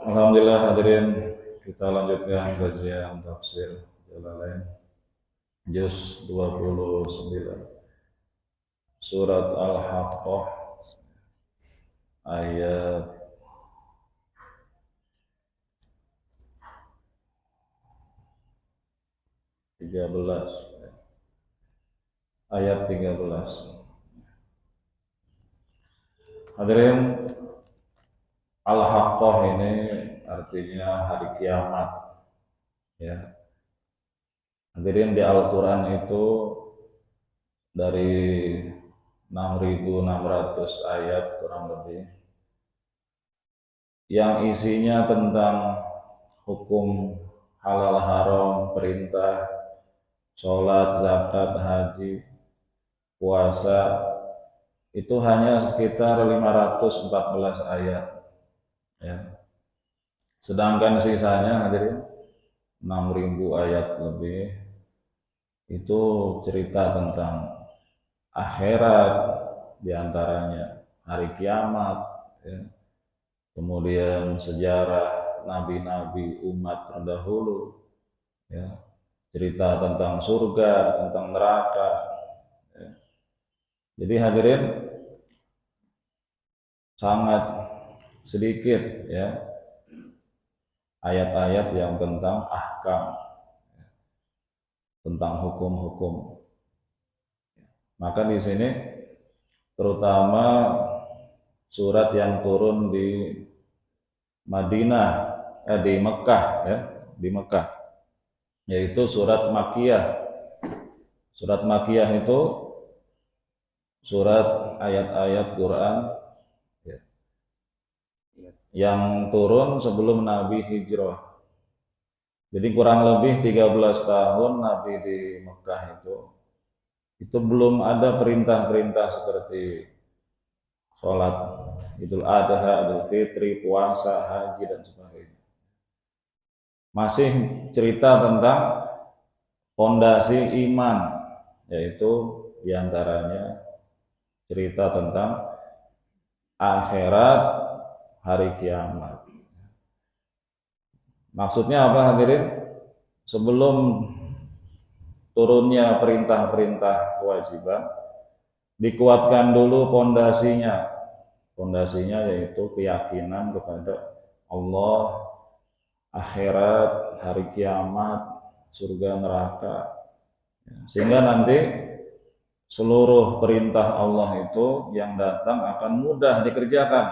Alhamdulillah hadirin, kita lanjutkan kajian tafsir Jalalain juz 29 surat Al-Haqqah ayat 13. Ayat 13. Hadirin, Al-Haqqah ini artinya hari kiamat, ya. Hadirin, di Al-Quran itu dari 6.600 ayat kurang lebih yang isinya tentang hukum halal haram, perintah sholat, zakat, haji, puasa, itu hanya sekitar 514 ayat, ya. Sedangkan sisanya hadirin 6.000 ayat lebih itu cerita tentang akhirat, diantaranya hari kiamat, ya. Kemudian sejarah nabi-nabi umat terdahulu, ya. Cerita tentang surga, tentang neraka, ya. Jadi hadirin, sangat sedikit, ya, ayat-ayat yang tentang ahkam, tentang hukum-hukum. Maka di sini terutama surat yang turun di Madinah, di Mekah, ya, di Mekah, yaitu surat Makkiyah. Surat Makkiyah itu surat ayat-ayat Quran, ya, yang turun sebelum Nabi hijrah. Jadi kurang lebih 13 tahun Nabi di Mekah itu belum ada perintah-perintah seperti sholat Idul Adha, Idul Fitri, puasa, haji, dan sebagainya. Masih cerita tentang fondasi iman, yaitu diantaranya cerita tentang akhirat, hari kiamat. Maksudnya apa hadirin? Sebelum turunnya perintah-perintah kewajiban, dikuatkan dulu fondasinya. Fondasinya yaitu keyakinan kepada Allah, akhirat, hari kiamat, surga, neraka. Sehingga nanti seluruh perintah Allah itu yang datang akan mudah dikerjakan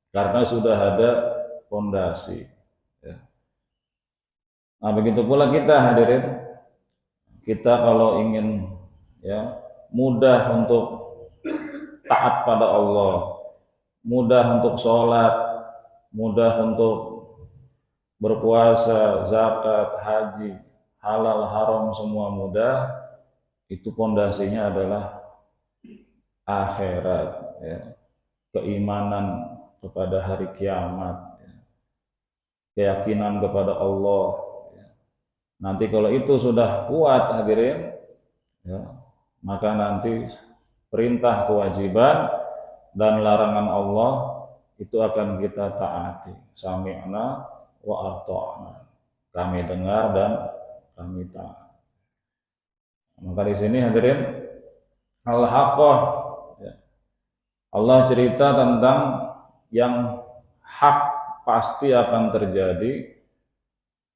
karena sudah ada fondasi. Nah, begitu pula kita hadirin, kita kalau ingin, ya, mudah untuk taat pada Allah, mudah untuk sholat, mudah untuk berpuasa, zakat, haji, halal haram semua mudah, itu fondasinya adalah akhirat, ya, keimanan kepada hari kiamat, ya, keyakinan kepada Allah. Nanti kalau itu sudah kuat hadirin, ya, maka nanti perintah kewajiban dan larangan Allah itu akan kita taati. Sami'na wa ata'na. Kami dengar dan kami taat. Maka di sini hadirin, Al-Haqqah, ya, Allah cerita tentang yang hak pasti akan terjadi,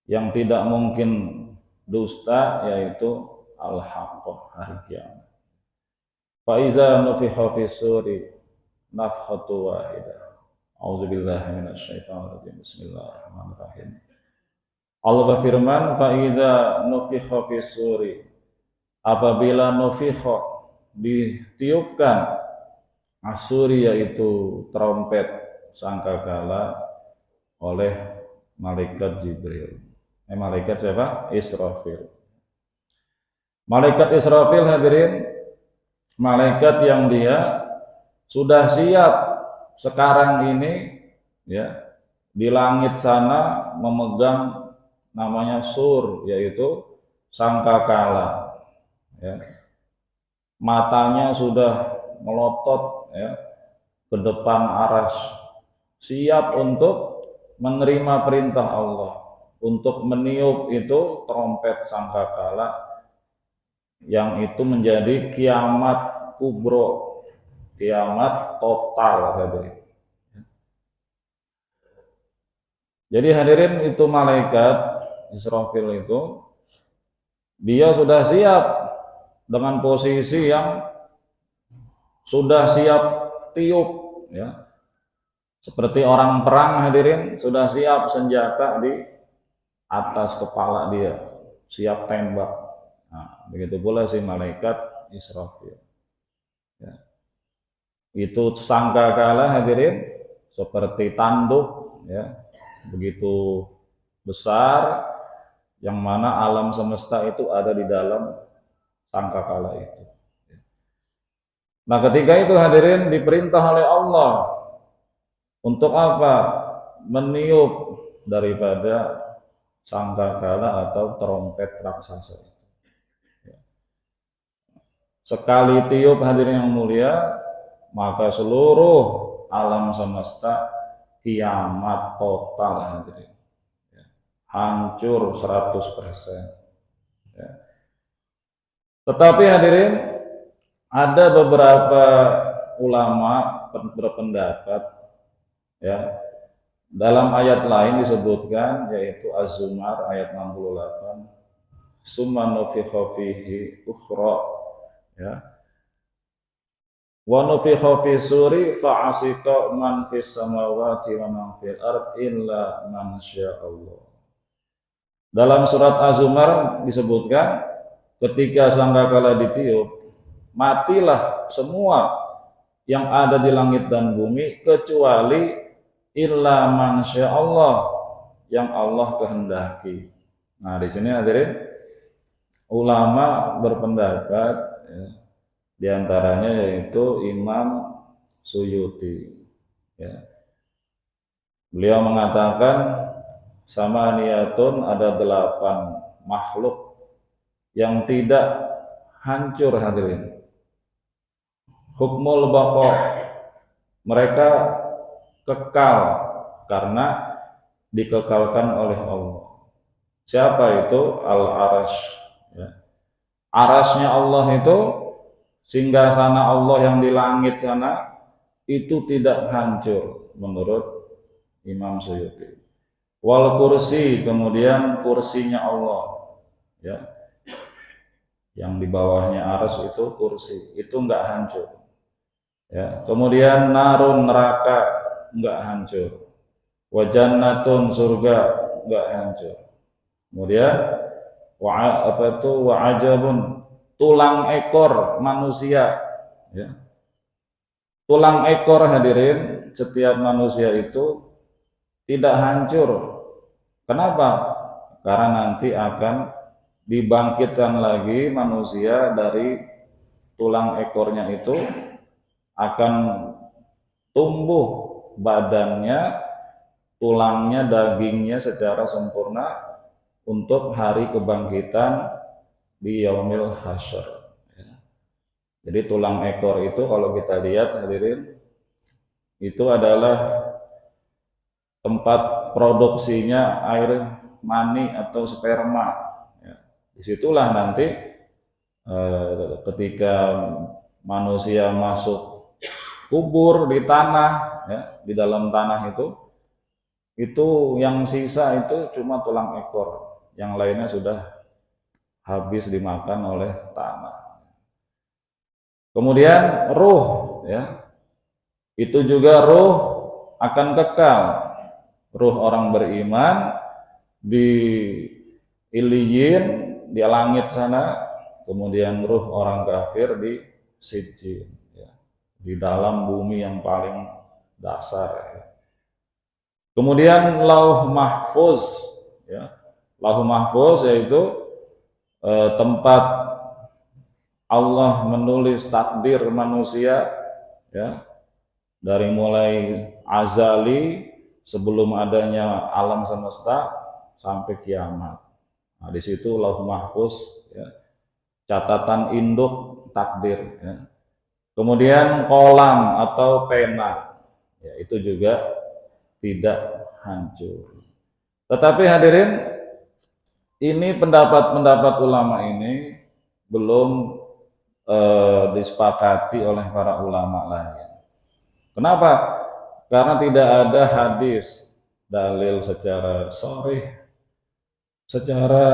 yang tidak mungkin dusta, yaitu Al-Haqqah, hari kiamat. Fa iza nufikha fis suri nafkhatu wahidah. A'udzubillahi minasyaitonir rajim. Bismillahirrahmanirrahim. Allah berfirman, fa iza nufikha fis suri, apabila nufikha, ditiupkan, asuri yaitu trompet sangkakala, oleh malaikat Jibril. Malaikat siapa? Israfil. Malaikat Israfil hadirin, malaikat yang dia sudah siap sekarang ini, ya, di langit sana memegang namanya sur, yaitu sangkakala, ya. Matanya sudah melotot, ya, ke depan aras, siap untuk menerima perintah Allah untuk meniup itu trompet sangkakala yang itu menjadi kiamat kubro, kiamat total hadirin. Jadi hadirin, itu malaikat Israfil itu dia sudah siap dengan posisi yang sudah siap tiup ya. Seperti orang perang hadirin, sudah siap senjata di atas kepala dia, siap tembak. Nah, begitu pula si malaikat Israfil. Ya. Itu sangkakala hadirin seperti tanduk ya, begitu besar, yang mana alam semesta itu ada di dalam sangkakala itu. Nah, ketika itu hadirin diperintah oleh Allah untuk apa? Meniup daripada sangkakala atau trompet raksasa itu. Sekali tiup hadirin yang mulia, maka seluruh alam semesta kiamat total hadirin. Hancur 100%. Ya. Tetapi hadirin, ada beberapa ulama berpendapat ya, dalam ayat lain disebutkan, yaitu Az-Zumar ayat 68, summa nufikha fihi ukhra ya, wa nufikha fi suri fa'asika man fis samawati wa man fil ard illa man sya'allah. Dalam surat Az-Zumar disebutkan, ketika sangkakala ditiup, matilah semua yang ada di langit dan bumi kecuali illa man sya'allah, yang Allah kehendaki. Nah, di sini hadirin, ulama berpendapat ya, di antaranya yaitu Imam Suyuti ya. Beliau mengatakan samaniyatun, ada 8 makhluk yang tidak hancur hadirin. Hukmul baqa, mereka kekal karena dikekalkan oleh Allah. Siapa itu? Al-Arash ya. Arasnya Allah itu, singgasana Allah yang di langit sana, itu tidak hancur menurut Imam Suyuti. Wal kursi, kemudian kursinya Allah ya, yang di bawahnya aras itu kursi, itu enggak hancur ya. Kemudian narun, neraka, enggak hancur. Wa jannatun, surga, enggak hancur. Kemudian wa ajabun, tulang ekor manusia ya. Tulang ekor hadirin setiap manusia itu tidak hancur. Kenapa? Karena nanti akan dibangkitkan lagi manusia dari tulang ekornya itu, akan tumbuh badannya, tulangnya, dagingnya secara sempurna untuk hari kebangkitan di yaumil hasyr. Jadi tulang ekor itu kalau kita lihat hadirin, itu adalah tempat produksinya air mani atau sperma ya. Disitulah nanti ketika manusia masuk kubur di tanah ya, di dalam tanah itu yang sisa itu cuma tulang ekor, yang lainnya sudah habis dimakan oleh tanah. Kemudian ruh ya, itu juga ruh akan kekal. Ruh orang beriman di Iliyin, di langit sana, kemudian ruh orang kafir di Sijjin ya, di dalam bumi yang paling dasar ya. Kemudian Lauh Mahfuz ya. Lauh Mahfuz yaitu tempat Allah menulis takdir manusia ya, dari mulai azali, sebelum adanya alam semesta sampai kiamat. Nah, di situ Lauh Mahfuz ya, catatan induk takdir ya. Kemudian kolam atau pena ya, itu juga tidak hancur. Tetapi hadirin, ini pendapat-pendapat ulama ini belum disepakati oleh para ulama lain. Kenapa? Karena tidak ada hadis dalil secara sharih, secara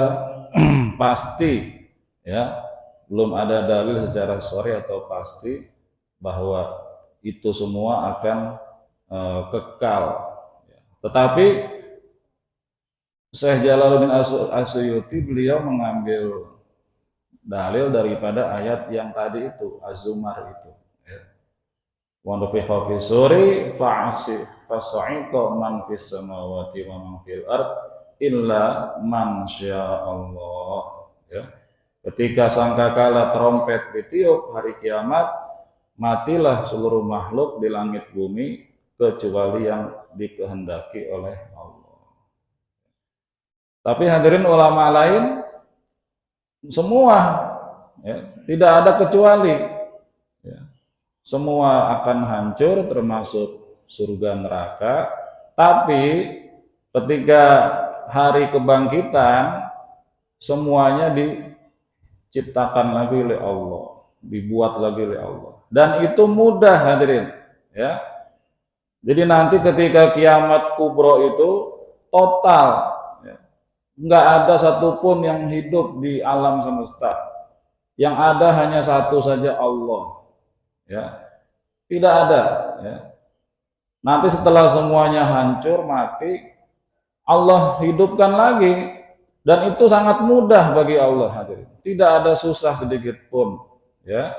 pasti, ya, belum ada dalil secara sharih atau pasti bahwa itu semua akan kekal. Tetapi Syekh Jalaluddin As-Suyuti beliau mengambil dalil daripada ayat yang tadi itu, Az-Zumar itu. Wa nufikha fi suri fasa'iqa man fis samawati wa man fil ard illa man Allah. Ya. Ketika sangkakala trompet ditiup hari kiamat, matilah seluruh makhluk di langit bumi kecuali yang dikehendaki oleh Allah. Tapi hadirin ulama lain semua, ya, tidak ada kecuali, ya, semua akan hancur termasuk surga neraka. Tapi ketika hari kebangkitan semuanya diciptakan lagi oleh Allah, dibuat lagi oleh Allah, dan itu mudah hadirin, ya. Jadi nanti ketika kiamat kubro itu total, ya, nggak ada satupun yang hidup di alam semesta, yang ada hanya satu saja, Allah, ya, tidak ada, ya. Nanti setelah semuanya hancur mati, Allah hidupkan lagi, dan itu sangat mudah bagi Allah hadirin. Tidak ada susah sedikit pun, ya.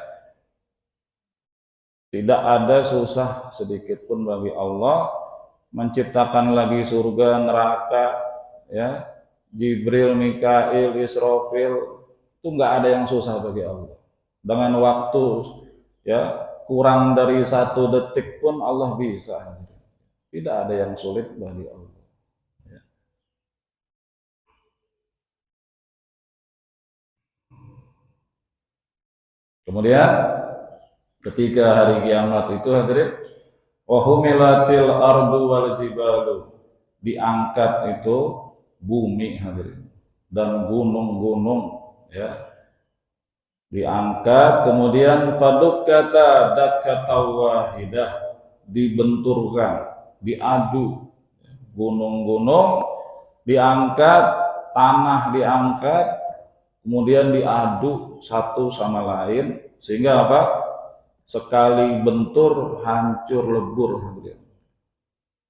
Tidak ada susah sedikit pun bagi Allah menciptakan lagi surga, neraka, ya. Jibril, Mikail, Israfil, itu nggak ada yang susah bagi Allah. Dengan waktu, ya, kurang dari 1 detik pun Allah bisa. Tidak ada yang sulit bagi Allah. Ya. Kemudian ketika hari kiamat itu hadirin, wahumilatil ardu wal jibalu, diangkat itu bumi hadirin dan gunung-gunung, ya, diangkat. Kemudian fadukkata dakkatan wahidah, dibenturkan, diadu, gunung-gunung diangkat, tanah diangkat, kemudian diadu satu sama lain, sehingga apa? Sekali bentur hancur lebur.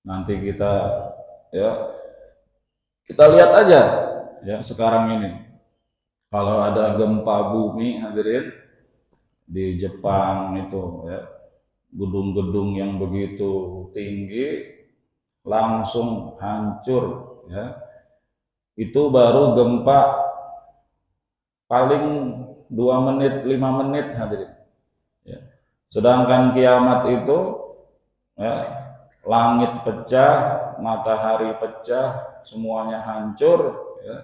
Nanti kita, ya, kita lihat aja, ya, sekarang ini kalau ada gempa bumi hadirin di Jepang itu, ya, gedung-gedung yang begitu tinggi langsung hancur, ya. Itu baru gempa paling 2 menit 5 menit hadirin, ya. Sedangkan kiamat itu, ya, langit pecah, matahari pecah, semuanya hancur, ya,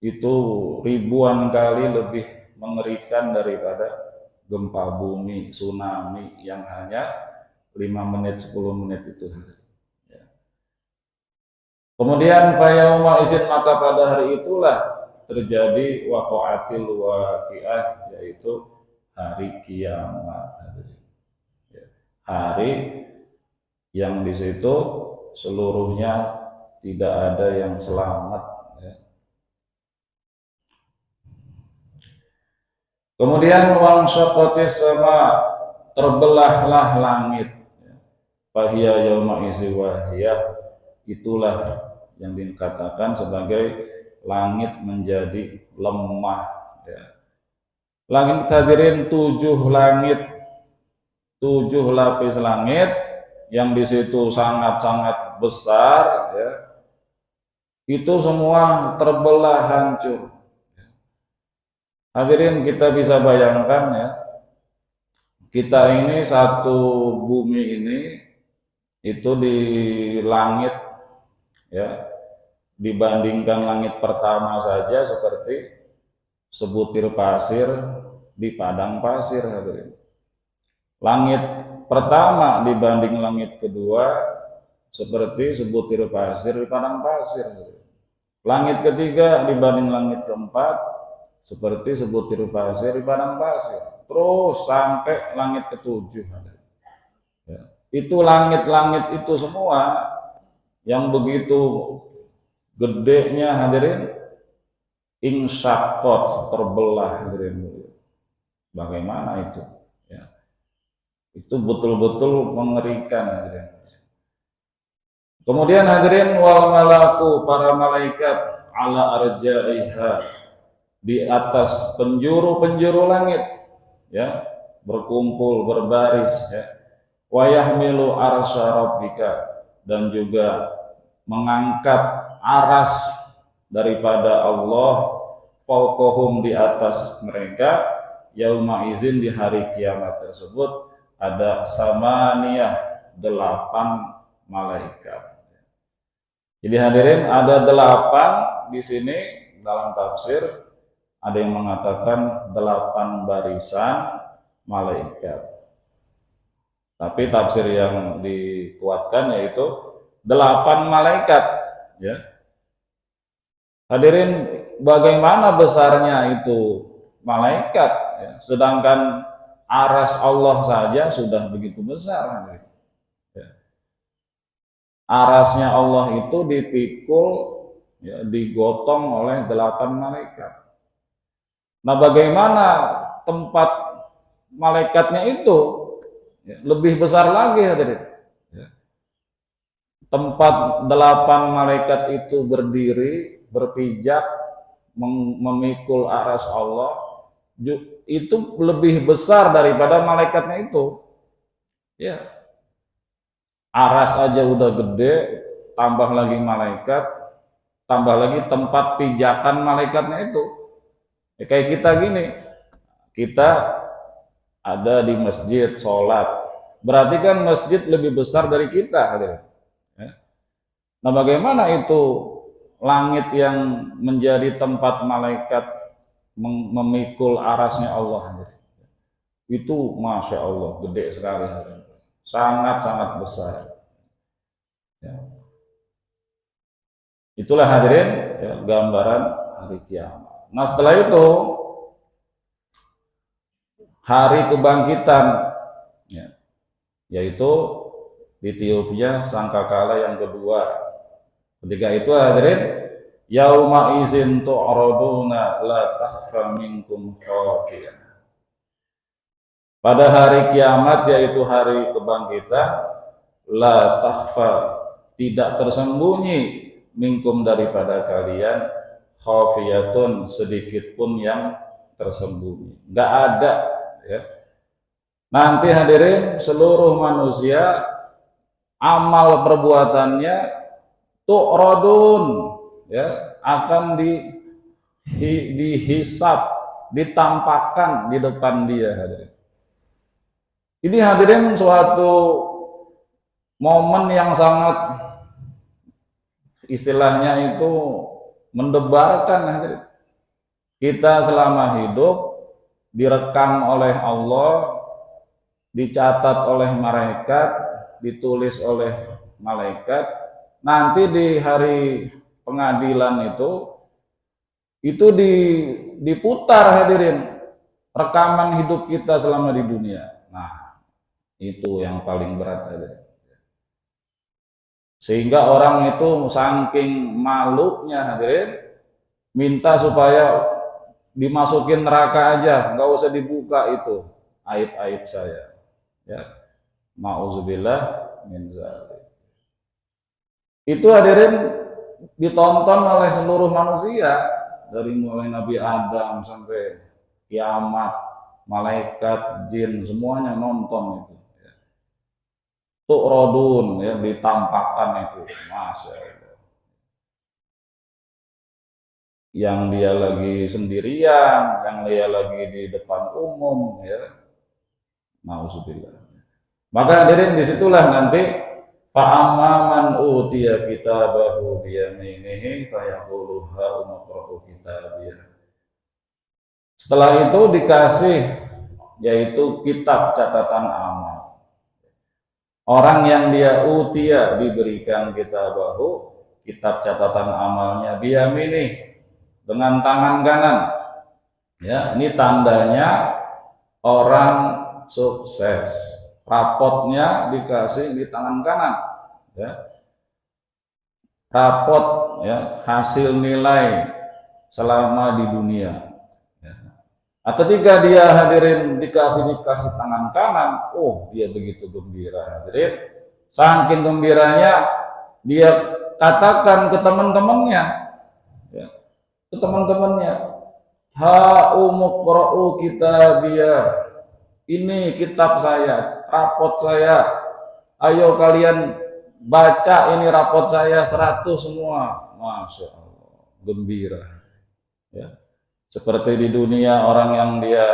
itu ribuan kali lebih mengerikan daripada gempa bumi, tsunami yang hanya 5 menit 10 menit itu. Ya. Kemudian fayauma izin, maka pada hari itulah terjadi waqa'atil waqi'ah, yaitu hari kiamat. Ya. Hari yang di situ seluruhnya tidak ada yang selamat. Kemudian wangsaqatis sama, terbelahlah langit. Fahiya yauma izi wahiyah, itulah yang dikatakan sebagai langit menjadi lemah, ya. Langit hadirin 7 langit, 7 lapis langit yang di situ sangat-sangat besar, ya. Itu semua terbelah hancur. Hadirin, kita bisa bayangkan, ya, kita ini satu bumi ini itu di langit, ya, dibandingkan langit pertama saja seperti sebutir pasir di padang pasir hadirin. Langit pertama dibanding langit kedua seperti sebutir pasir di padang pasir. Langit ketiga dibanding langit keempat seperti sebutir pasir di padang pasir. Terus sampai langit ketujuh. Ya. Itu langit-langit itu semua yang begitu gedenya hadirin, insyaqqat, terbelah hadirin. Bagaimana itu? Ya. Itu betul-betul mengerikan hadirin. Kemudian hadirin, wal malaku, para malaikat ala arjaiha, di atas penjuru-penjuru langit, ya, berkumpul berbaris, ya. Wa yahmilu arsya rabbika, dan juga mengangkat aras daripada Allah, fauqahum, di atas mereka, yauma izin, di hari kiamat tersebut ada samaniyah, 8 malaikat. Jadi hadirin, ada 8 di sini dalam tafsir, ada yang mengatakan 8 barisan malaikat. Tapi tafsir yang dikuatkan yaitu 8 malaikat, ya. Hadirin, bagaimana besarnya itu malaikat, ya. Sedangkan aras Allah saja sudah begitu besar, hadirin. Ya. Arasnya Allah itu dipikul, ya, digotong oleh 8 malaikat. Nah, bagaimana tempat malaikatnya itu, ya, lebih besar lagi hadirin. Ya. Tempat 8 malaikat itu berdiri, berpijak, memikul aras Allah, itu lebih besar daripada malaikatnya itu. Ya. Aras aja udah gede, tambah lagi malaikat, tambah lagi tempat pijakan malaikatnya itu. Ya, kayak kita gini, kita ada di masjid sholat, berarti kan masjid lebih besar dari kita. Ya. Nah, bagaimana itu langit yang menjadi tempat malaikat memikul arasnya Allah? Itu Masya Allah, gede sekali, sangat-sangat besar. Ya. Itulah hadirin, ya, gambaran hari kiamat. Nah, setelah itu hari kebangkitan, ya, yaitu di Ethiopia sangkakala yang kedua. Ketika itu hadirin, yauma izin tu'raduna la takhfa minkum khafiyah. Pada hari kiamat, yaitu hari kebangkitan, la takhfa, tidak tersembunyi, minkum, daripada kalian, khafiyatun, sedikit pun yang tersembunyi, nggak ada, ya. Nanti hadirin, seluruh manusia amal perbuatannya tu'radun, ya, akan dihisab, ditampakkan di depan dia, hadirin. Ini hadirin suatu momen yang sangat, istilahnya itu mendebarkan, hadirin. Kita selama hidup direkam oleh Allah, dicatat oleh malaikat, ditulis oleh malaikat. Nanti di hari pengadilan itu diputar, hadirin, rekaman hidup kita selama di dunia. Nah, itu yang paling berat, hadirin. Sehingga orang itu saking malunya, hadirin, minta supaya dimasukin neraka aja, nggak usah dibuka itu aib-aib saya, ya. Ma'udzubillah min dzalik. Itu hadirin ditonton oleh seluruh manusia, dari mulai Nabi Adam sampai kiamat, malaikat, jin, semuanya nonton itu. Tu'radun, ya, ditampakkan itu, Masya Allah. Yang dia lagi sendirian, yang dia lagi di depan umum, ya. Nauzubillah. Maka hadirin, disitulah nanti fa'amma man utiya kitabahu biyaminihi fayaqulu ha'umqra'u kitabiyah. Setelah itu dikasih, yaitu kitab catatan amal. Orang yang dia utia diberikan kitabahu, kitab catatan amalnya biyamini, dengan tangan kanan. Ya, ini tandanya orang sukses. Rapotnya dikasih di tangan kanan. Ya. Rapot ya, hasil nilai selama di dunia. Ya. Nah, ketika dia hadirin dikasih tangan kanan, oh dia begitu gembira hadirin. Saking gembiranya dia katakan ke teman-temannya, ya, ke teman-temannya, ha umuqra'u kitabiyah, ini kitab saya, rapot saya, ayo kalian baca ini rapot saya 100 semua. Masya Allah, gembira. Ya. Seperti di dunia orang yang dia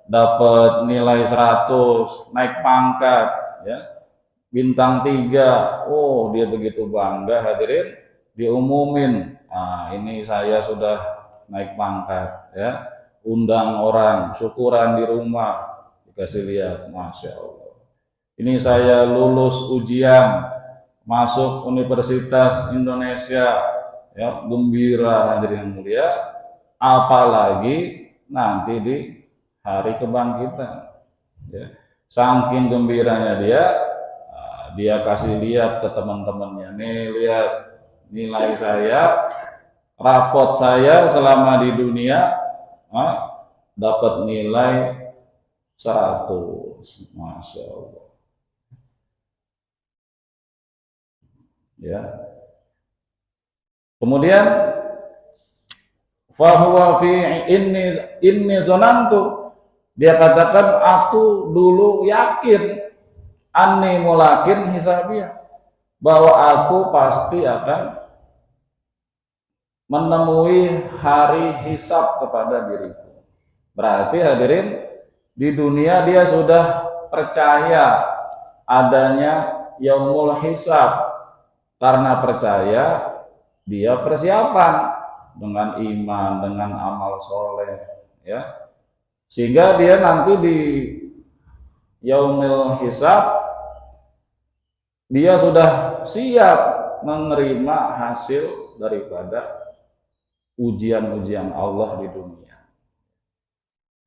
dapat nilai 100, naik pangkat, ya, bintang 3, oh dia begitu bangga hadirin, diumumin, ah ini saya sudah naik pangkat, ya, undang orang, syukuran di rumah, dikasih lihat, Masya Allah, ini saya lulus ujian, masuk Universitas Indonesia, ya, gembira hadirin mulia, apalagi nanti di hari kebangkitan, ya, saking gembiranya dia kasih lihat ke teman-temannya, nih lihat nilai saya, rapot saya selama di dunia, dapat nilai 100, Masya Allah. Ya. Kemudian fahuwa fi inni zonantu, dia katakan aku dulu yakin anni mulakin hisabiyah, bahwa aku pasti akan menemui hari hisab kepada diriku. Berarti hadirin, di dunia dia sudah percaya adanya yaumul hisab. Karena percaya, dia persiapan dengan iman, dengan amal soleh, ya, sehingga dia nanti di yaumul hisab dia sudah siap menerima hasil daripada ujian-ujian Allah di dunia.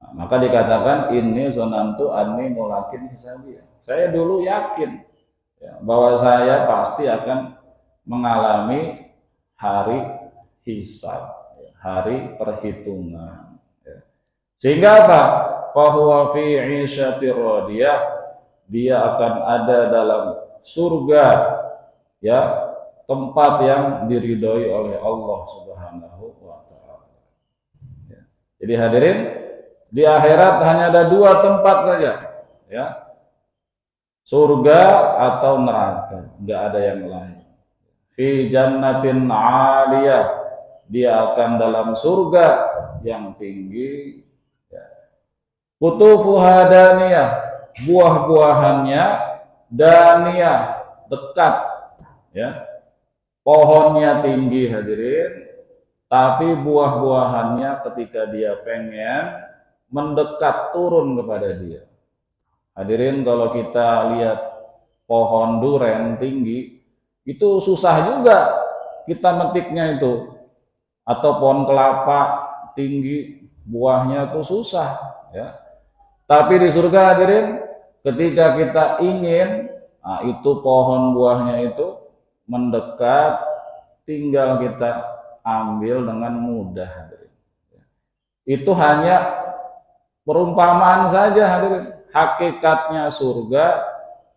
Nah, maka dikatakan ini zonantu anni mulakin hisabiyah. Saya dulu yakin, ya, bahwa saya pasti akan mengalami hari hisab, hari perhitungan. Ya. Sehingga apa? Fahuwa fi 'isyatir radiyah, dia akan ada dalam surga, ya, tempat yang diridhoi oleh Allah Subhanahu wa taala. Ya. Jadi hadirin, di akhirat hanya ada 2 tempat saja, ya. Surga atau neraka, enggak ada yang lain. Fi jannatin 'aliyah, dia akan dalam surga yang tinggi, ya. Qutufuha daniyah, buah-buahannya daniyah, dekat, ya. Pohonnya tinggi hadirin, tapi buah-buahannya ketika dia pengen mendekat turun kepada dia. Hadirin, kalau kita lihat pohon duren tinggi, itu susah juga kita metiknya itu, atau pohon kelapa tinggi buahnya itu susah, ya. Tapi di surga hadirin, ketika kita ingin, nah itu pohon buahnya itu mendekat, tinggal kita ambil dengan mudah hadirin. Itu hanya perumpamaan saja hadirin. Hakikatnya surga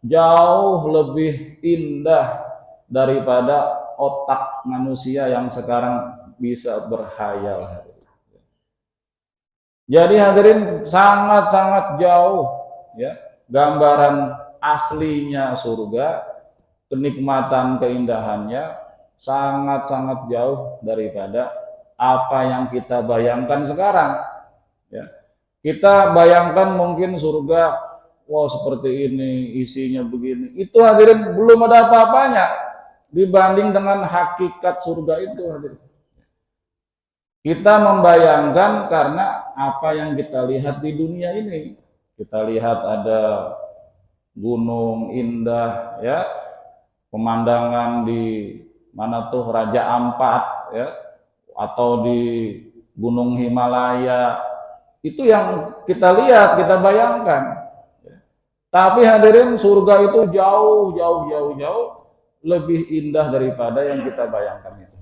jauh lebih indah daripada otak manusia yang sekarang bisa berhayal. Jadi hadirin, sangat-sangat jauh, ya, gambaran aslinya surga, kenikmatan keindahannya sangat-sangat jauh daripada apa yang kita bayangkan sekarang, ya. Kita bayangkan mungkin surga, wow seperti ini, isinya begini, itu hadirin belum ada apa-apanya dibanding dengan hakikat surga itu hadirin. Kita membayangkan karena apa yang kita lihat di dunia ini. Kita lihat ada gunung indah, ya, pemandangan di mana tuh Raja Ampat, ya, atau di Gunung Himalaya, itu yang kita lihat, kita bayangkan. Tapi hadirin, surga itu jauh, jauh, jauh, jauh lebih indah daripada yang kita bayangkan itu.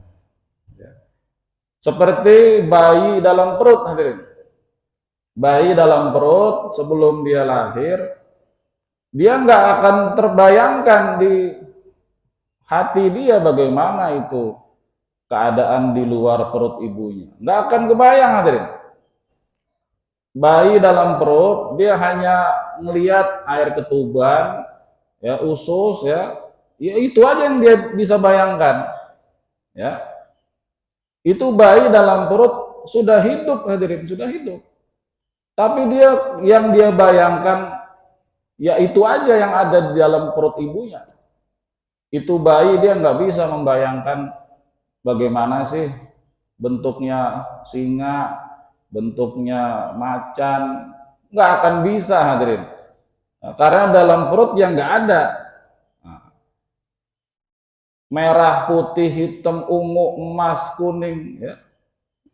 Seperti bayi dalam perut, hadirin. Bayi dalam perut sebelum dia lahir, dia nggak akan terbayangkan di hati dia bagaimana itu keadaan di luar perut ibunya. Nggak akan kebayang, hadirin. Bayi dalam perut, dia hanya ngelihat air ketuban, ya, usus, ya itu aja yang dia bisa bayangkan, ya. Itu bayi dalam perut sudah hidup, hadirin, sudah hidup. Tapi yang dia bayangkan, ya itu aja yang ada di dalam perut ibunya. Itu bayi, dia nggak bisa membayangkan bagaimana sih bentuknya singa, bentuknya macan, nggak akan bisa, hadirin. Nah, karena dalam perut yang nggak ada. Merah, putih, hitam, ungu, emas, kuning, ya,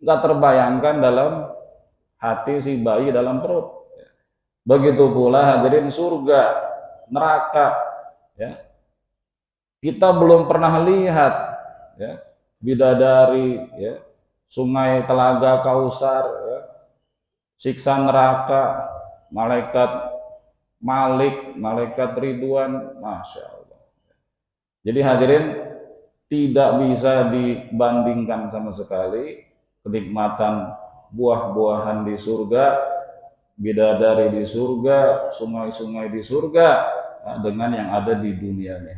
nggak terbayangkan dalam hati si bayi dalam perut. Begitu pula hadirin surga, neraka, ya. Kita belum pernah lihat, ya, bidadari, ya, sungai telaga Kausar, ya, siksa neraka, malaikat Malik, malaikat Ridwan, masya Allah. Jadi hadirin, tidak bisa dibandingkan sama sekali kenikmatan buah-buahan di surga, bidadari di surga, sungai-sungai di surga, dengan yang ada di dunia ini.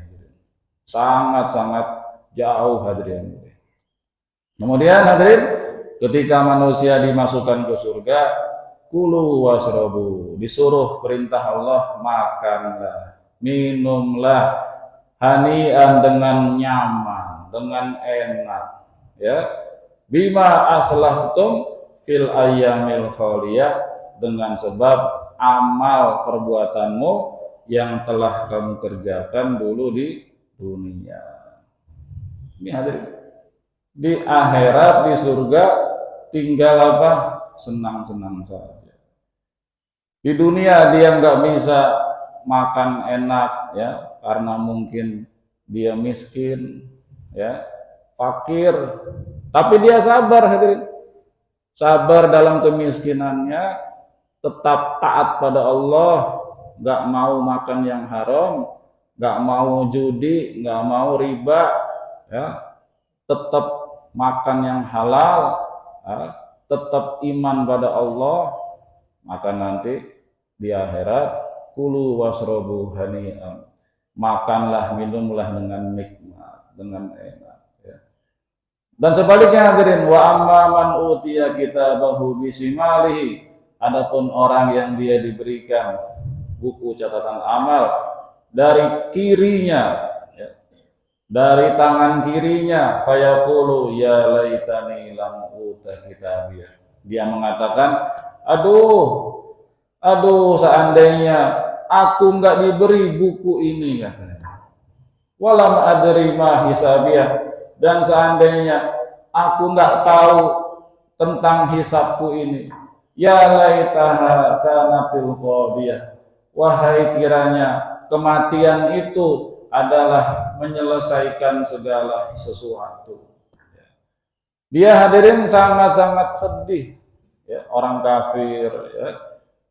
Sangat-sangat jauh, hadirin. Kemudian hadirin, ketika manusia dimasukkan ke surga, kulu wasrobu, disuruh perintah Allah, makanlah, minumlah, hanian, dengan nyaman, dengan enak, ya, bima aslaftum fil ayyamil khaliyah, dengan sebab amal perbuatanmu yang telah kamu kerjakan dulu di dunia. Ini hadirin, di akhirat, di surga, tinggal apa? Senang-senang saja. Di dunia dia nggak bisa makan enak, ya, karena mungkin dia miskin, ya, fakir, tapi dia sabar, hadirin. Sabar dalam kemiskinannya, tetap taat pada Allah, nggak mau makan yang haram, nggak mau judi, nggak mau riba, ya, tetap makan yang halal, ya, tetap iman pada Allah, maka nanti di akhirat kulu wasrobu hani'an, makanlah, minumlah dengan nikmat, dengan enak, ya. Dan sebaliknya hadirin, wa amma man utiya kitabahu bisimalihi, adapun orang yang dia diberikan buku catatan amal dari kirinya, ya, dari tangan kirinya, fayaqulu ya laitani lam uta kitabiyah, dia mengatakan, aduh seandainya aku nggak diberi buku ini, katanya. Walam adri ma hisabiyah, dan seandainya aku nggak tahu tentang hisabku ini, ya laitaha kanatil qadiyah, wahai kiranya kematian itu adalah menyelesaikan segala sesuatu. Dia hadirin sangat-sangat sedih, ya, orang kafir, ya,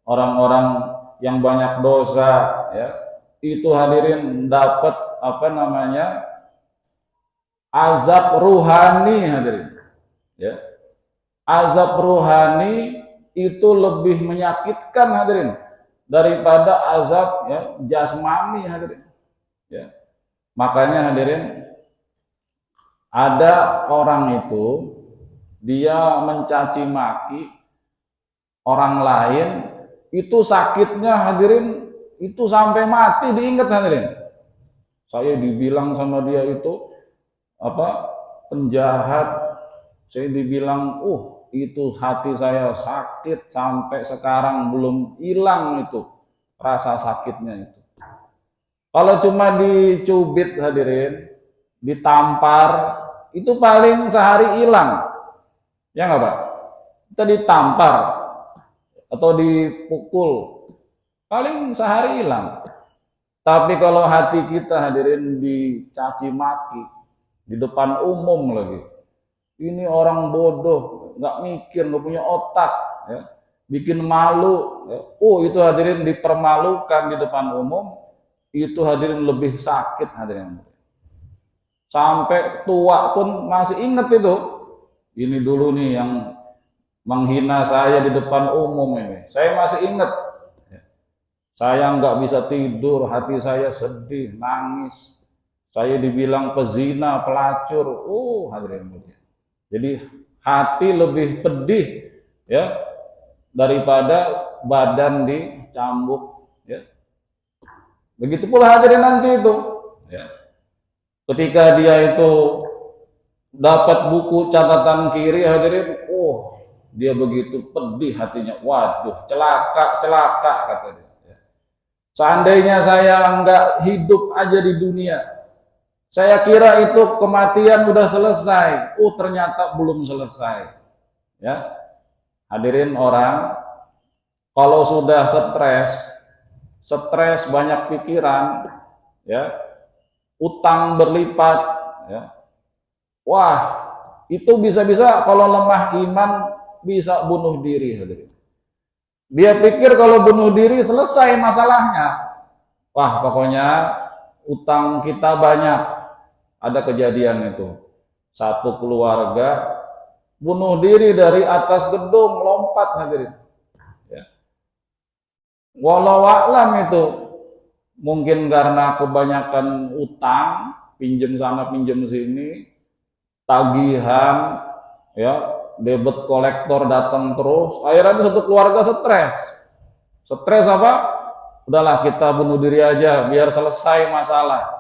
orang-orang yang banyak dosa, ya, itu hadirin dapat apa namanya, azab ruhani, hadirin, ya. Azab ruhani itu lebih menyakitkan, hadirin, daripada azab, ya, jasmani, hadirin, ya. Makanya hadirin, ada orang itu dia mencaci maki orang lain, itu sakitnya hadirin itu sampai mati diingat, hadirin. Saya dibilang sama dia itu apa, penjahat, saya dibilang itu hati saya sakit sampai sekarang belum hilang itu rasa sakitnya itu. Kalau cuma dicubit hadirin, ditampar, itu paling sehari hilang. Ya nggak Pak? Kita ditampar atau dipukul, paling sehari hilang. Tapi kalau hati kita hadirin dicaci maki, di depan umum lagi. Ini orang bodoh, nggak mikir, nggak punya otak, ya. Bikin malu. Ya. Oh itu hadirin dipermalukan di depan umum, itu hadirin lebih sakit hadirin. Sampai tua pun masih inget itu. Ini dulu nih yang menghina saya di depan umum ini. Saya masih inget. Saya nggak bisa tidur, hati saya sedih, nangis. Saya dibilang pezina, pelacur. Hadirin mulia. Jadi hati lebih pedih ya daripada badan dicambuk. Ya. Begitu pula hadirin nanti itu. Ya. Ketika dia itu dapat buku catatan kiri hadirin, dia begitu pedih hatinya. Waduh, celaka kata dia. Seandainya saya nggak hidup aja di dunia, saya kira itu kematian udah selesai. Ternyata belum selesai. Ya, hadirin orang, kalau sudah stres banyak pikiran, ya, utang berlipat, ya, wah itu bisa-bisa kalau lemah iman bisa bunuh diri hadirin. Dia pikir kalau bunuh diri selesai masalahnya. Wah, pokoknya utang kita banyak. Ada kejadian itu. Satu keluarga bunuh diri dari atas gedung, lompat hadirin. Ya. Walau a'lam itu. Mungkin karena kebanyakan utang, pinjem sana pinjem sini, tagihan, ya, debit kolektor datang terus, akhirnya satu keluarga stres apa? Udahlah kita bunuh diri aja biar selesai masalah.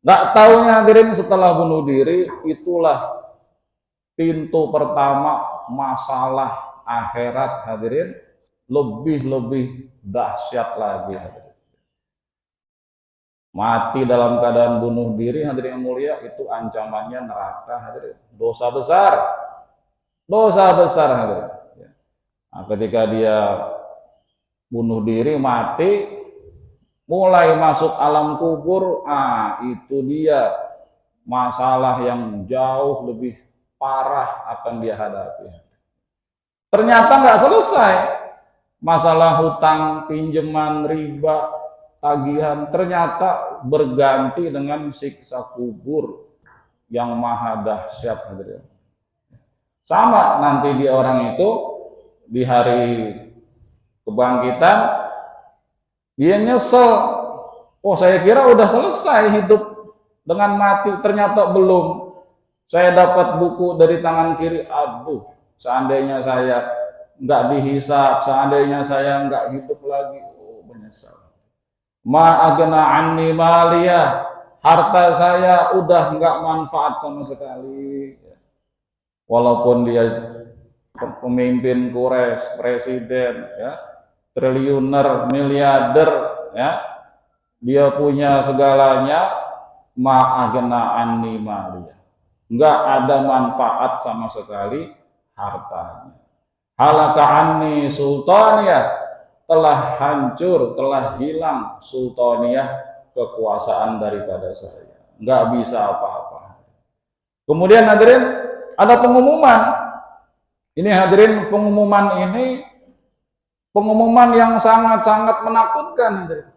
Nggak taunya hadirin setelah bunuh diri itulah pintu pertama masalah akhirat hadirin lebih dahsyat lagi hadirin. Mati dalam keadaan bunuh diri hadirin yang mulia itu ancamannya neraka hadirin, dosa besar hadirin. Nah, ketika dia bunuh diri mati, mulai masuk alam kubur, itu dia masalah yang jauh lebih parah akan dia hadapi. Ternyata nggak selesai masalah hutang, pinjaman, riba, tagihan, ternyata berganti dengan siksa kubur yang maha dahsyat hadirin. Sama nanti di orang itu di hari kebangkitan dia nyesel. Saya kira udah selesai hidup dengan mati, ternyata belum. Saya dapat buku dari tangan kiri, aduh, seandainya saya nggak dihisab, seandainya saya nggak hidup lagi, menyesal. Ma'agna anni maliyah, harta saya udah nggak manfaat sama sekali. Walaupun dia pemimpin Quraisy, presiden, ya, triliuner, miliarder, ya, dia punya segalanya, ma'agna anni maliyah, nggak ada manfaat sama sekali hartanya. Halaka anni sultaniyah, telah hancur, telah hilang sultaniyah, kekuasaan daripada saya, nggak bisa apa-apa. Kemudian hadirin ada pengumuman. Ini hadirin pengumuman ini pengumuman yang sangat-sangat menakutkan hadirin.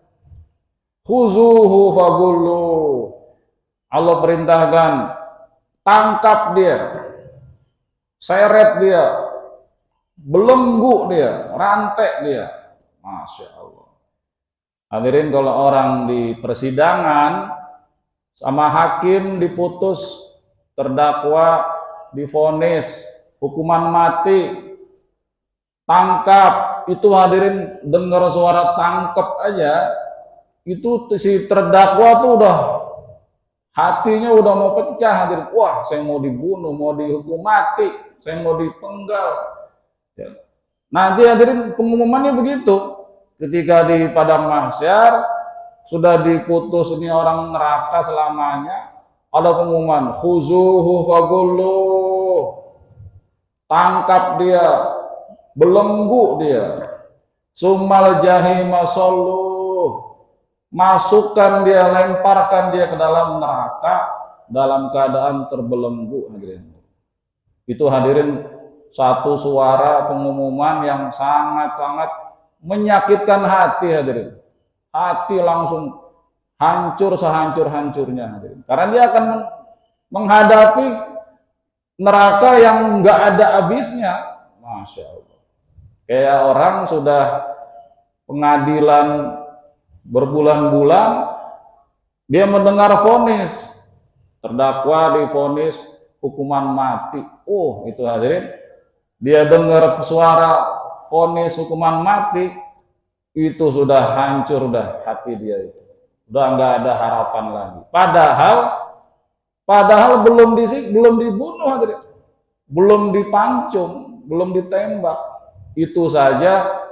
Khuzuhu fagullu. Allah perintahkan tangkap dia, seret dia, belenggu dia, rantai dia. Masya Allah. Hadirin, kalau orang di persidangan sama hakim diputus, terdakwa divonis hukuman mati, tangkap, itu hadirin dengar suara tangkap aja, itu si terdakwa tuh udah hatinya udah mau pecah hadirin. Wah, saya mau dibunuh, mau dihukum mati, saya mau dipenggal. Ya. Nanti hadirin pengumumannya begitu. Ketika di padang mahsyar, sudah diputus ini orang neraka selamanya, ada pengumuman, khuzuhu fagulluh, tangkap dia, belenggu dia, summal jahima salluh, masukkan dia, lemparkan dia ke dalam neraka dalam keadaan terbelenggu. Hadirin, itu hadirin satu suara pengumuman yang sangat-sangat menyakitkan hati. Hadirin, hati langsung hancur sehancur-hancurnya. Hadirin, karena dia akan menghadapi neraka yang nggak ada habisnya. Masya Allah, kayak orang sudah pengadilan berbulan-bulan, dia mendengar vonis, terdakwa divonis hukuman mati. Oh, itu hadirin, dia dengar suara vonis hukuman mati, itu sudah hancur dah hati dia itu. Udah nggak ada harapan lagi. Padahal belum dibunuh hadirin, belum dipancung, belum ditembak. Itu saja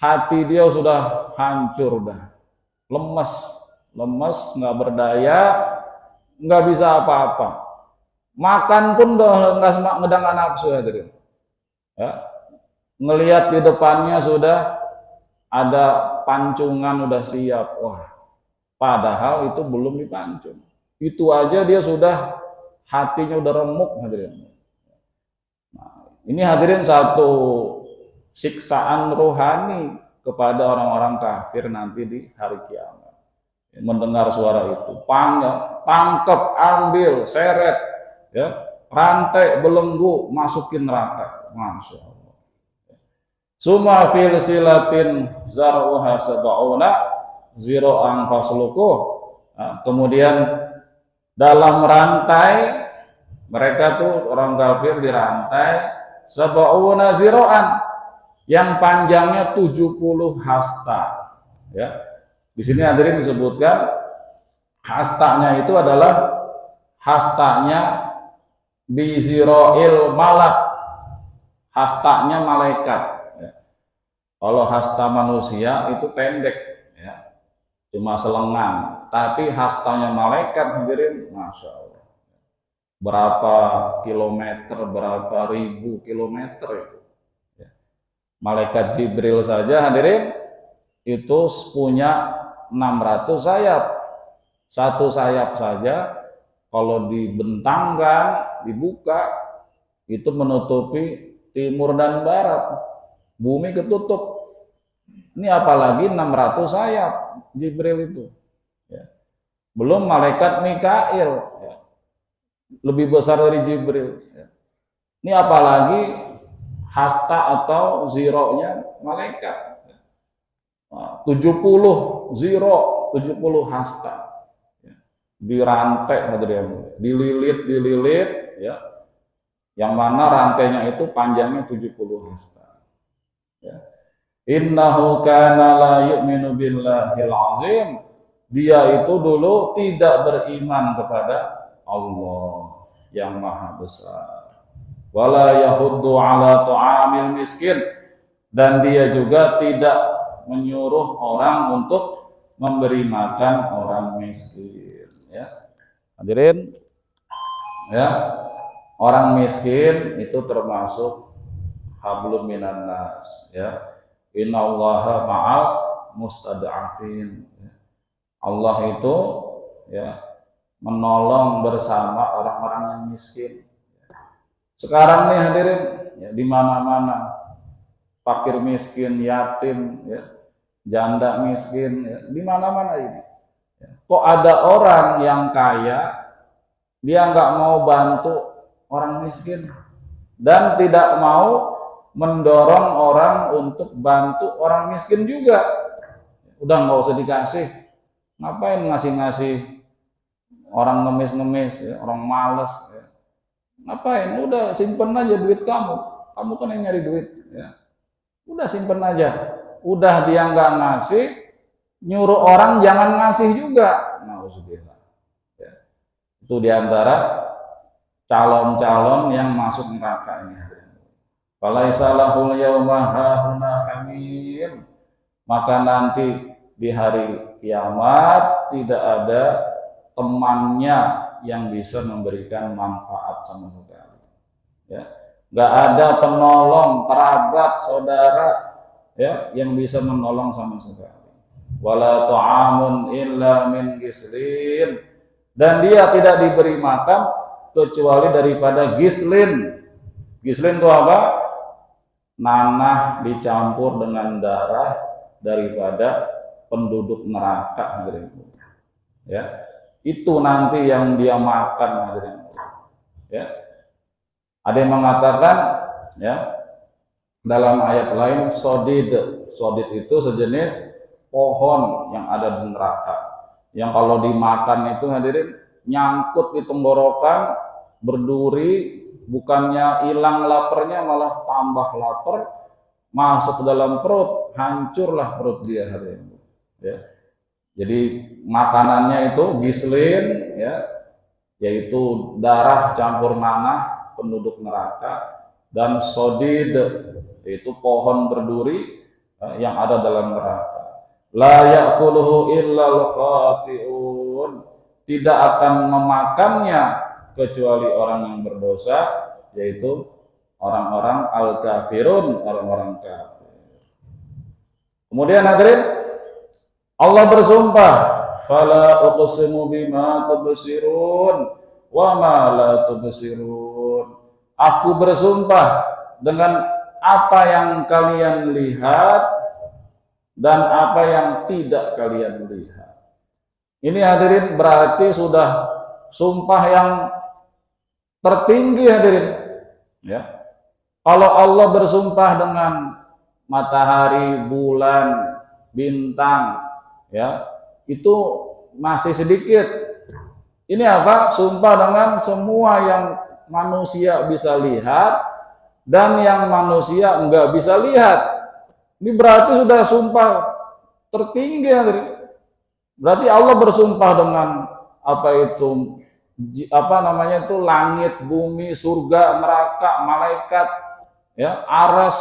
hati dia sudah hancur dah. Lemes, nggak berdaya, nggak bisa apa-apa. Makan pun udah nggak nafsu hadirin. Ya. Ngelihat di depannya sudah ada pancungan, udah siap. Wah, padahal itu belum dipancung. Itu aja dia sudah hatinya udah remuk hadirin. Nah, ini hadirin satu siksaan rohani kepada orang-orang kafir nanti di hari kiamat. Mendengar suara itu, tangkap, ambil, seret, ya, rantai, belenggu, masukin neraka. Masya Allah. Suma fil silatin zar'uha sab'una zira'an fasluquh. Nah, kemudian dalam rantai, mereka tuh orang kafir dirantai sab'una zira'an, yang panjangnya 70 hasta. Ya. Di sini hadirin disebutkan hastanya itu adalah hastanya biziroil malak, hastanya malaikat. Ya. Kalau hasta manusia itu pendek, ya, cuma selengan. Tapi hastanya malaikat hadirin, masya Allah, berapa kilometer, berapa ribu kilometer itu. Ya. Malaikat Jibril saja hadirin itu punya 600 sayap. Satu sayap saja kalau dibentangkan, dibuka, itu menutupi timur dan barat. Bumi ketutup. Ini apalagi 600 sayap Jibril itu. Ya. Belum malaikat Mikail, ya, lebih besar dari Jibril. Ya. Ini apalagi hasta atau zero-nya malaikat. 70 zero, 70 hasta. Ya. Dirantai hadirin, dililit, ya. Yang mana rantainya itu panjangnya 70 hasta. Ya. Innahu kana la yu'minu billahil azim. Dia itu dulu tidak beriman kepada Allah yang maha besar. Wala yahuddu ala ta'amil miskin. Dan dia juga tidak menyuruh orang untuk memberi makan orang miskin. Ya. Hadirin, ya, orang miskin itu termasuk hablum minan nas. Ya. Innallaha ma'al mustada'afin. Allah itu, ya, menolong bersama orang-orang yang miskin. Sekarang nih hadirin, ya, di mana-mana fakir miskin, yatim, ya, janda miskin, ya, di mana-mana ini. Ya. Kok ada orang yang kaya, dia nggak mau bantu orang miskin dan tidak mau mendorong orang untuk bantu orang miskin juga. Udah nggak usah dikasih. Ngapain ngasih-ngasih orang ngemis-ngemis, ya, orang males. Ya. Ngapain? Udah simpen aja duit kamu. Kamu kan yang nyari duit. Ya. Udah simpen aja. Udah dia nggak ngasih, nyuruh orang jangan ngasih juga. Nauzubillah. Ya. Itu diantara calon-calon yang masuk neraka ini. Falaisa lahul yauma hahuna hamim. Maka nanti di hari kiamat tidak ada temannya yang bisa memberikan manfaat sama sekali. Ya, nggak ada penolong, kerabat, saudara, ya, yang bisa menolong sama sekali. Wala ta'amun illa min gislin, dan dia tidak diberi makan kecuali daripada gislin. Gislin itu apa? Nanah dicampur dengan darah daripada penduduk neraka, hadirin. Ya, itu nanti yang dia makan, hadirin. Ya, ada yang mengatakan, ya, dalam ayat lain, sodid itu sejenis pohon yang ada di neraka, yang kalau dimakan itu, hadirin, nyangkut di tenggorokan, berduri, bukannya hilang laparnya malah tambah lapar, masuk ke dalam perut, hancurlah perut dia, hadirin. Ya, jadi makanannya itu gislin, ya, yaitu darah campur nanah penduduk neraka, dan sodid, yaitu pohon berduri yang ada dalam neraka. La ya'kuluhu illal khati'un, tidak akan memakannya kecuali orang yang berdosa, yaitu orang-orang al-kafirun, orang-orang kafir. Kemudian hadirin, Allah bersumpah, fala uqsimu bima tubsirun wa ma la tubsirun. Aku bersumpah dengan apa yang kalian lihat dan apa yang tidak kalian lihat. Ini hadirin berarti sudah sumpah yang tertinggi, hadirin. Ya. Kalau Allah bersumpah dengan matahari, bulan, bintang, ya, itu masih sedikit. Ini apa? Sumpah dengan semua yang manusia bisa lihat dan yang manusia enggak bisa lihat. Ini berarti sudah sumpah tertinggi, hadirin. Berarti Allah bersumpah dengan apa itu, apa namanya itu, langit, bumi, surga, neraka, malaikat, ya, aras,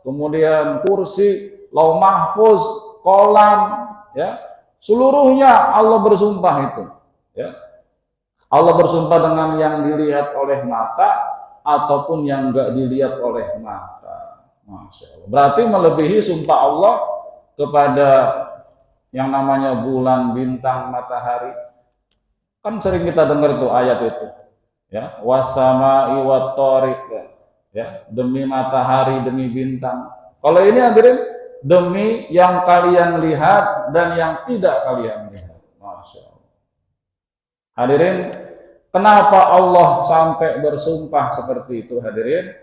kemudian kursi, lauh mahfuz, kolam, ya, seluruhnya Allah bersumpah itu. Ya, Allah bersumpah dengan yang dilihat oleh mata ataupun yang enggak dilihat oleh mata. Masya Allah. Berarti melebihi sumpah Allah kepada yang namanya bulan, bintang, matahari. Kan sering kita dengar tuh ayat itu, ya, wasama'i wattariq, ya, demi matahari, demi bintang. Kalau ini hadirin, demi yang kalian lihat dan yang tidak kalian lihat. Masya Allah. Hadirin, kenapa Allah sampai bersumpah seperti itu, hadirin?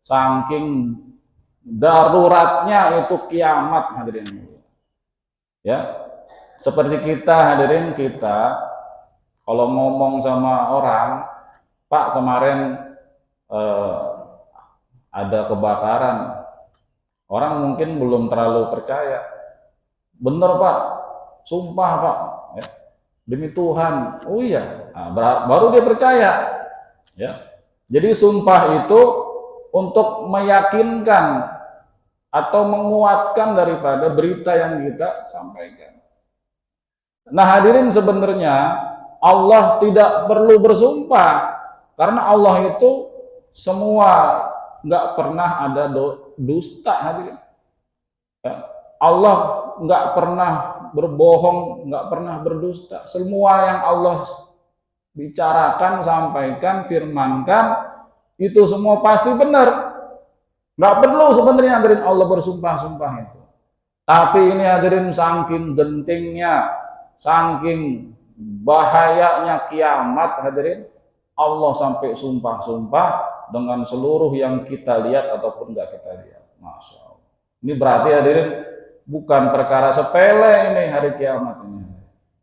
Saking daruratnya itu kiamat, hadirin. Ya, seperti kita, hadirin, kita kalau ngomong sama orang, Pak, kemarin ada kebakaran, orang mungkin belum terlalu percaya. Bener Pak, sumpah Pak, ya, demi Tuhan. Oh iya, nah, baru dia percaya. Ya, jadi sumpah itu untuk meyakinkan atau menguatkan daripada berita yang kita sampaikan. Nah hadirin, sebenarnya Allah tidak perlu bersumpah, karena Allah itu semua, nggak pernah ada dusta, hadirin. Ya, Allah nggak pernah berbohong, nggak pernah berdusta. Semua yang Allah bicarakan, sampaikan, firmankan, itu semua pasti benar. Nggak perlu sebenarnya, hadirin, Allah bersumpah-sumpah itu. Tapi ini, hadirin, saking gentingnya, saking bahayanya kiamat, hadirin, Allah sampai sumpah-sumpah dengan seluruh yang kita lihat ataupun nggak kita lihat. Masya Allah. Ini berarti, hadirin, bukan perkara sepele ini hari kiamat ini.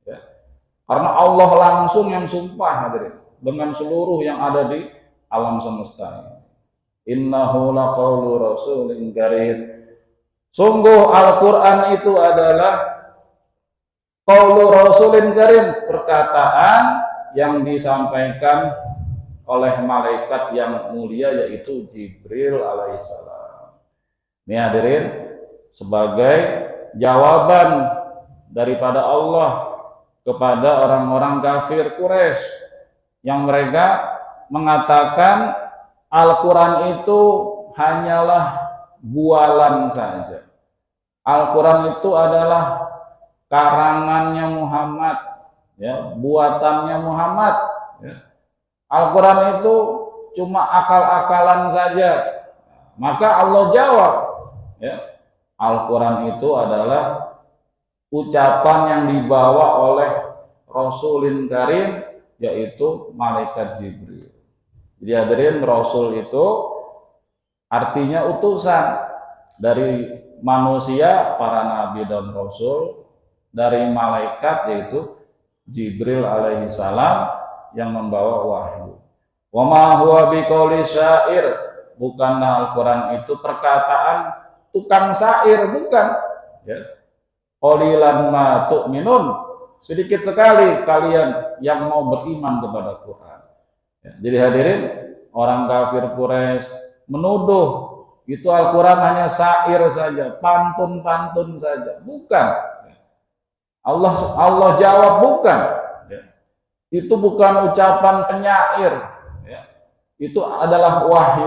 Ya. Karena Allah langsung yang sumpah, hadirin, dengan seluruh yang ada di alam semesta ini. Innahu laqaulu rasulin karim. Sungguh Al-Quran itu adalah qaulu rasulin karim, perkataan yang disampaikan oleh malaikat yang mulia, yaitu Jibril alaihissalam. Ini hadirin, sebagai jawaban daripada Allah kepada orang-orang kafir Quraisy yang mereka mengatakan Al-Quran itu hanyalah bualan saja. Al-Quran itu adalah karangannya Muhammad, ya, buatannya Muhammad. Ya. Al-Quran itu cuma akal-akalan saja. Maka Allah jawab, ya, Al-Quran itu adalah ucapan yang dibawa oleh Rasulin Karim, yaitu malaikat Jibril. Jadi hadirin, Rasul itu artinya utusan dari manusia, para nabi dan rasul, dari malaikat yaitu Jibril alaihi salam yang membawa wahyu. Wa ma huwa biqauli syair, bukanlah Al-Quran itu perkataan tukang syair, bukan, ya. Qalilan ma tu'minun, sedikit sekali kalian yang mau beriman kepada Quran. Ya, jadi hadirin, orang kafir Quraisy menuduh itu Al-Quran hanya syair saja, pantun-pantun saja, bukan. Allah jawab bukan. Ya. Itu bukan ucapan penyair. Ya. Itu adalah wahyu